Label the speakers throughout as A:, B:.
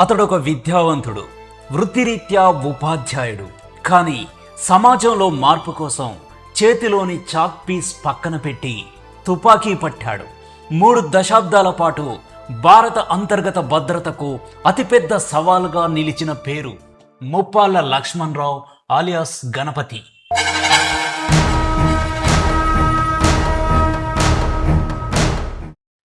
A: అతడొక విద్యావంతుడు, వృత్తిరీత్యా ఉపాధ్యాయుడు. కానీ సమాజంలో మార్పు కోసం చేతిలోని చాక్ పీస్ పక్కన పెట్టి తుపాకీ పట్టాడు. 3 దశాబ్దాల పాటు భారత అంతర్గత భద్రతకు అతిపెద్ద సవాలుగా నిలిచిన పేరు ముప్పాళ్ల లక్ష్మణరావు ఆలియాస్ గణపతి.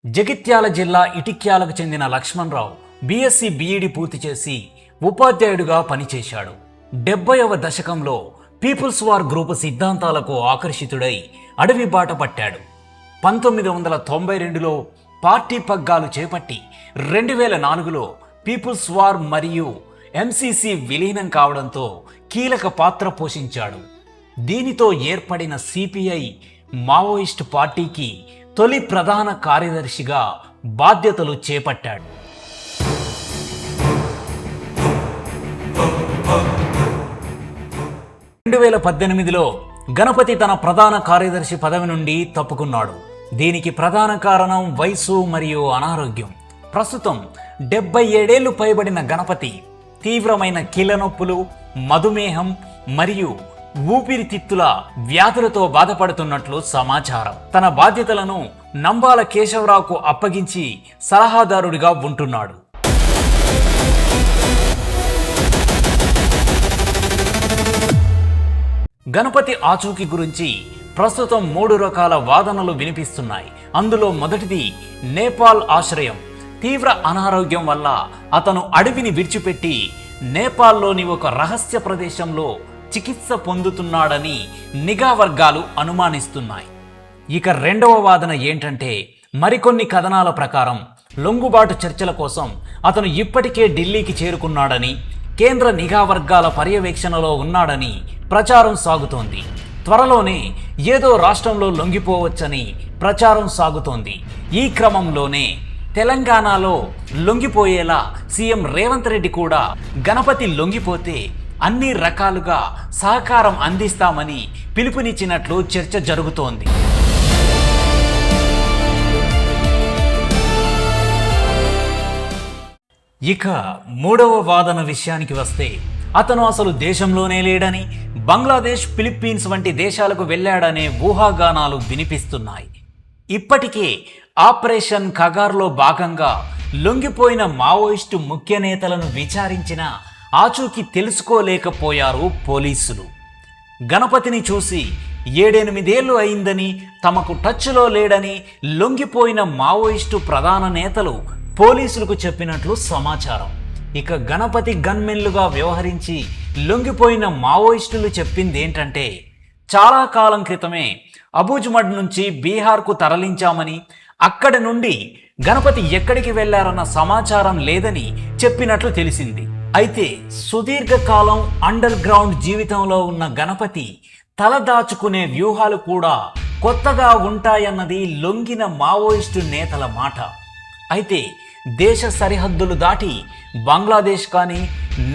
A: జగిత్యాల జిల్లా ఇటిక్యాలకు చెందిన లక్ష్మణరావు బీఎస్సీ బీఈడీ పూర్తి చేసి ఉపాధ్యాయుడిగా పనిచేశాడు. 70వ దశకంలో పీపుల్స్ వార్ గ్రూపు సిద్ధాంతాలకు ఆకర్షితుడై అడవి బాట పట్టాడు. 1992లో పార్టీ పగ్గాలు చేపట్టి 2004లో పీపుల్స్ వార్ మరియు ఎంసీసీ విలీనం కావడంతో కీలక పాత్ర పోషించాడు. దీనితో ఏర్పడిన సిపిఐ మావోయిస్టు పార్టీకి తొలి ప్రధాన కార్యదర్శిగా బాధ్యతలు చేపట్టాడు. 2018లో గణపతి తన ప్రధాన కార్యదర్శి పదవి నుండి తప్పుకున్నాడు. దీనికి ప్రధాన కారణం వయసు మరియు అనారోగ్యం. ప్రస్తుతం 77 ఏళ్లు పైబడిన గణపతి తీవ్రమైన కీళ్ల నొప్పులు, మధుమేహం మరియు ఊపిరితిత్తుల వ్యాధులతో బాధపడుతున్నట్లు సమాచారం. తన బాధ్యతలను నంబాల కేశవరావుకు అప్పగించి సలహాదారుడిగా ఉంటున్నాడు. గణపతి ఆచూకీ గురించి ప్రస్తుతం 3 రకాల వాదనలు వినిపిస్తున్నాయి. అందులో మొదటిది నేపాల్ ఆశ్రయం. తీవ్ర అనారోగ్యం వల్ల అతను అడవిని విడిచిపెట్టి నేపాల్లోని ఒక రహస్య ప్రదేశంలో చికిత్స పొందుతున్నాడని నిఘా వర్గాలు అనుమానిస్తున్నాయి. ఇక రెండవ వాదన ఏంటంటే, మరికొన్ని కథనాల ప్రకారం లొంగుబాటు చర్చల కోసం అతను ఇప్పటికే ఢిల్లీకి చేరుకున్నాడని, కేంద్ర నిఘా వర్గాల పర్యవేక్షణలో ఉన్నాడని ప్రచారం సాగుతోంది. త్వరలోనే ఏదో రాష్ట్రంలో లొంగిపోవచ్చని ప్రచారం సాగుతోంది. ఈ క్రమంలోనే తెలంగాణలో లొంగిపోయేలా సీఎం రేవంత్ రెడ్డి కూడా గణపతి లొంగిపోతే అన్ని రకాలుగా సహకారం అందిస్తామని పిలుపునిచ్చినట్లు చర్చ జరుగుతోంది. ఇక మూడవ వాదన విషయానికి వస్తే, అతను అసలు దేశంలోనే లేడని, బంగ్లాదేశ్, ఫిలిప్పీన్స్ వంటి దేశాలకు వెళ్ళాడనే ఊహాగానాలు వినిపిస్తున్నాయి. ఇప్పటికే ఆపరేషన్ కగార్లో భాగంగా లొంగిపోయిన మావోయిస్టు ముఖ్య నేతలను విచారించిన ఆచూకీ తెలుసుకోలేకపోయారు పోలీసులు. గణపతిని చూసి 7-8 ఏళ్లు అయిందని, తమకు టచ్లో లేడని లొంగిపోయిన మావోయిస్టు ప్రధాన నేతలు పోలీసులకు చెప్పినట్లు సమాచారం. ఇక గణపతి గన్మెన్లుగా వ్యవహరించి లొంగిపోయిన మావోయిస్టులు చెప్పింది ఏంటంటే, చాలా కాలం క్రితమే అబూజ్మడ్ నుంచి బీహార్కు తరలించామని, అక్కడి నుండి గణపతి ఎక్కడికి వెళ్లారన్న సమాచారం లేదని చెప్పినట్లు తెలిసింది. అయితే సుదీర్ఘకాలం అండర్ గ్రౌండ్ జీవితంలో ఉన్న గణపతి తల దాచుకునే వ్యూహాలు కూడా కొత్తగా ఉంటాయన్నది లొంగిన మావోయిస్టు నేతల మాట. అయితే దేశ సరిహద్దులు దాటి బంగ్లాదేశ్ కానీ,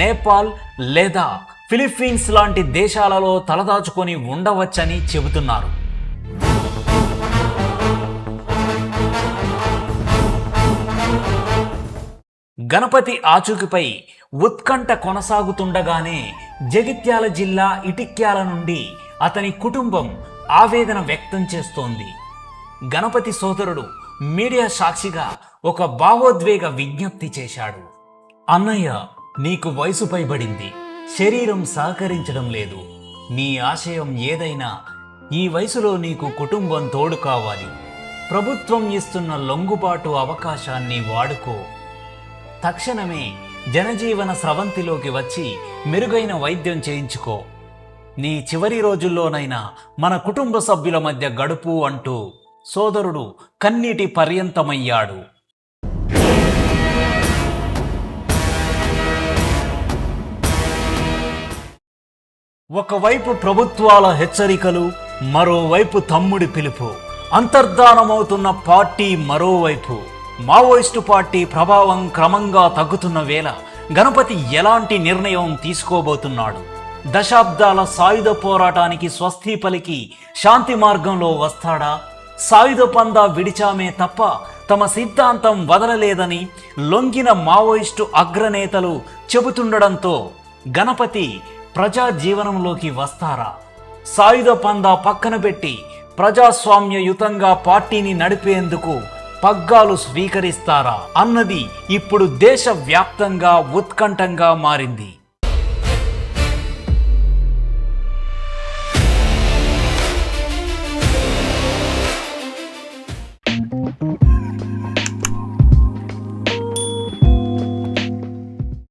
A: నేపాల్ లేదా ఫిలిప్పీన్స్ లాంటి దేశాలలో తలదాచుకొని ఉండవచ్చని చెబుతున్నారు. గణపతి ఆచూకీపై ఉత్కంఠ కొనసాగుతుండగానే జగిత్యాల జిల్లా ఇటిక్యాల నుండి అతని కుటుంబం ఆవేదన వ్యక్తం చేస్తోంది. గణపతి సోదరుడు మీడియా సాక్షిగా ఒక భావోద్వేగ విజ్ఞప్తి చేశాడు. అన్నయ్య, నీకు వయసు పైబడింది, శరీరం సహకరించడం లేదు. నీ ఆశయం ఏదైనా ఈ వయసులో నీకు కుటుంబం తోడు కావాలి. ప్రభుత్వం ఇస్తున్న లొంగుబాటు అవకాశాన్ని వాడుకో. తక్షణమే జనజీవన స్రవంతిలోకి వచ్చి మెరుగైన వైద్యం చేయించుకో. నీ చివరి రోజుల్లోనైనా మన కుటుంబ సభ్యుల మధ్య గడుపు అంటూ సోదరుడు కన్నీటి పర్యంతమయ్యాడు. ఒకవైపు ప్రభుత్వాల హెచ్చరికలు, మరోవైపు తమ్ముడి పిలుపు. అంతర్ధానమవుతున్న పార్టీ మరోవైపు. మావోయిస్టు పార్టీ ప్రభావం క్రమంగా తగ్గుతున్న వేళ గణపతి ఎలాంటి నిర్ణయం తీసుకోబోతున్నాడు? దశాబ్దాల సాయుధ పోరాటానికి స్వస్తి పలికి శాంతి మార్గంలో వస్తాడా? సాయుధ పందా విడిచామే తప్ప తమ సిద్ధాంతం వదలలేదని లొంగిన మావోయిస్టు అగ్రనేతలు చెబుతుండడంతో గణపతి ప్రజా జీవనంలోకి వస్తారా, సాయుధ పందా పక్కన పెట్టి ప్రజాస్వామ్యయుతంగా పార్టీని నడిపేందుకు పగ్గాలు స్వీకరిస్తారా అన్నది ఇప్పుడు దేశవ్యాప్తంగా ఉత్కంఠంగా మారింది.